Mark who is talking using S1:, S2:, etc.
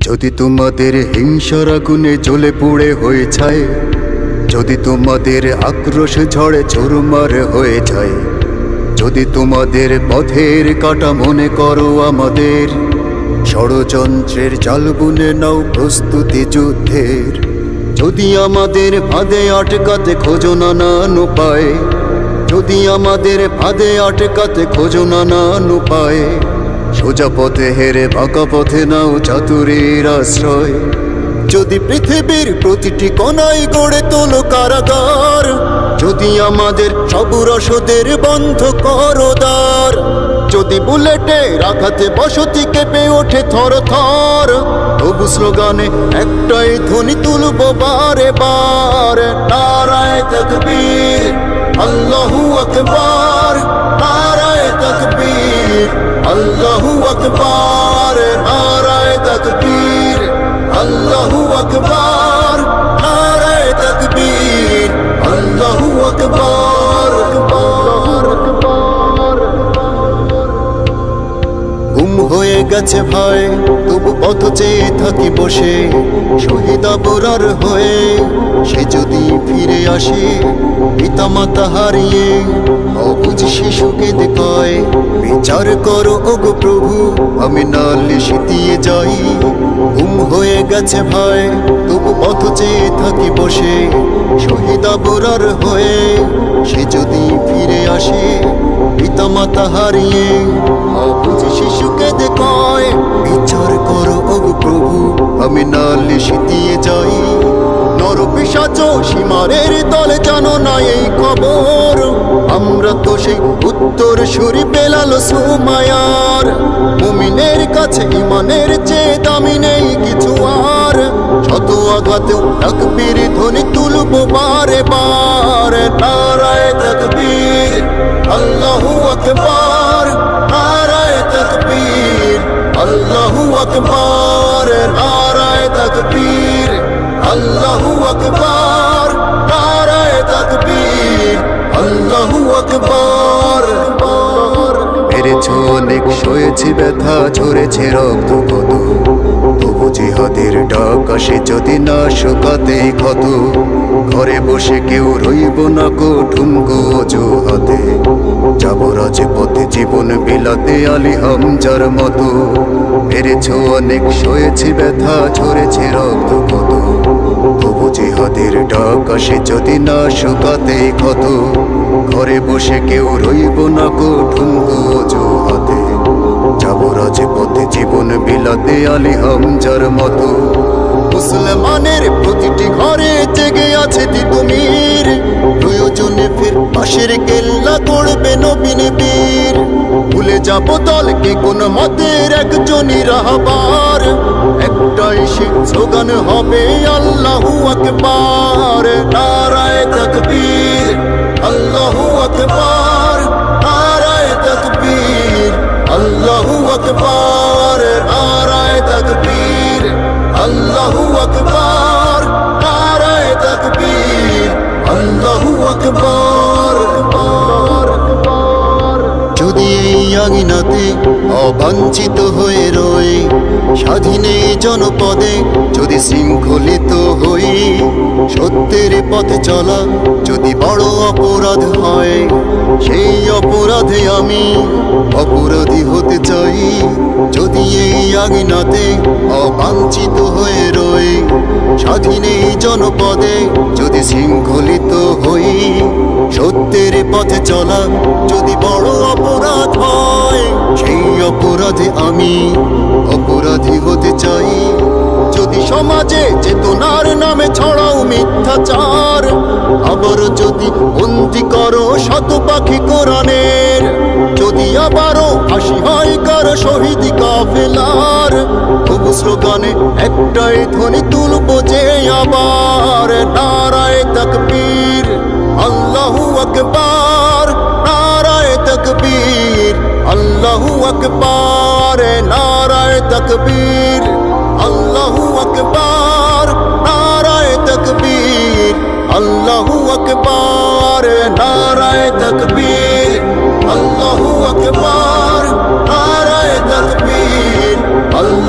S1: যদি তোমাদের হিংসার আগুনে জ্বলে পুড়ে হয়ে যায়, যদি তোমাদের আক্রোশ ঝড়ে চুরমার হয়ে যায়, যদি তোমাদের পথের কাটা মনে করো আমাদের, ষড়যন্ত্রের জাল বুনে নাও প্রস্তুতি যুদ্ধের। যদি আমাদের ফাঁদে আটকাতে খোঁজো নানান উপায়, যদি আমাদের ফাঁদে আটকাতে খোঁজো নানান উপায়, সোজা পথে হেরে বাঁকা পথে নাও চাতুরীর আশ্রয়। যদি পৃথিবীর প্রতিটি কোণায় গড়ে তোলো কারাগার, যদি আমাদের সব রসদের বন্ধ করো দ্বার, যদি বুলেটে আঘাতে বসতি কেঁপে ওঠে থর থর, তবু স্লোগানে একটাই ধ্বনি তুলবো বারে বার, নারায়ে তাকবীর আল্লাহু আকবার, নারায়ে তাকবীর আল্লাহু আকবার, নারায়ে তাকবীর আল্লাহু আকবার, নারায়ে তাকবীর আল্লাহু আকবার। গুম হয়ে গেছে ভাই তবু পথ চেয়ে থাকি বসে, শহীদ আবরার হয়ে সে যদি ফিরে আসে, পিতা মাতা হারিয়ে অবুঝ শিশুকে দেখায়, বিচার করো ওগো প্রভু আমি নালিশ দিয়ে যাই। গুম হয়ে গেছে ভাই তবু পথ চেয়ে থাকি বসে, শহীদ আবরার হয়ে সে যদি ফিরে আসে, পিতা মাতা হারিয়ে অবুঝ শিশুকে দেখায়, বিচার করো ওগো প্রভু আমি নালিশ দিয়ে যাই। নরপিশাচ সীমারের দলে জানো না এই খবর, আমরা তো সেই উত্তর সুরি বেলাল সুমায়ার। মুমিনের কাছে ইমানের চেয়ে দামি নেই কিছু আর, শত আঘাতেও তাকবীর ধ্বনি তুলবো বারে বার, নারায়ে তাকবীর আল্লাহু আকবার, নারায়ে তাকবীর আল্লাহু আকবার, নারায়ে তাকবীর আল্লাহু আকবার, নারায়ে তাকবীর আল্লাহু আকবার। মেরেছ অনেক সয়েছি ব্যথা ঝরেছে রক্ত কত, তবু জিহাদের ডাক আসে যদি না শুকাতে ক্ষত, ঘরে বসে কেউ রইব না কো ঠুনকো অজুহাতে, যাব রাজপথে জীবন বিলাতে আলী হামজার মতো। মেরেছ অনেক সয়েছি ব্যথা ঝরেছে রক্ত কত, তবু জিহাদের ডাক আসে যদি না শুকাতে ক্ষত, ঘরে বসে কেউ রইব না কো ঠুনকো অজুহাতে, যাব রাজপথে জীবন বিলাতে আলী হামজার মতো। মুসলমানের প্রতিটি ঘরে জেগে আছে তিতুমির, প্রয়োজনে ফের পাশের কেল্লা করবে নবীন বীর। ভুলে যাব দলকে কোন মতের একজনই রাহবার, একটাই সে স্লোগান হবে আল্লাহু আকবার, নারায়ে তাকবীর আল্লাহু আকবার, নারায়ে তাকবীর আল্লাহু আকবার, নারায়ে তাকবীর আল্লাহু আকবার, নারায়ে তাকবীর আল্লাহু আকবার। যদি এই আঙিনাতে অবাঞ্ছিত হয়ে রই, স্বাধীনে জনপদে যদি শৃঙ্খলিত হই, সত্যের পথে চলা যদি বড় অপরাধ হয়, সেই অপরাধে আমি অপরাধী হতে চাই। যদি এই আঙিনাতে অবাঞ্ছিত হয়ে রই, স্বাধীনে জনপদে যদি শৃঙ্খলিত হই, সত্যের পথে চলা যদি বড় অপরাধ হয়, সেই অপরাধে আমি অপরাধী হতে চাই। যদি সমাজে চেতনার নামে ছড়াও মিথ্যাচার, আবার যদি বন্দী করো শত পাখি কোরআনের, যদি আবারও ফাঁসি হয় কারো শহীদ কাফেলার, তবু স্লোগানে একটাই ধ্বনি তুলবো যে আবার, নারায়ে তাকবীর আল্লাহু আকবার, নারায়ে তাকবীর আল্লাহু আকবার, নারায়ে তাকবীর আল্লাহু আকবার, নারায়ে তাকবীর আল্লাহু আকবার, নারায়ে তাকবীর আল্লাহু আকবার, নারায়ে তাকবীর আল্লাহু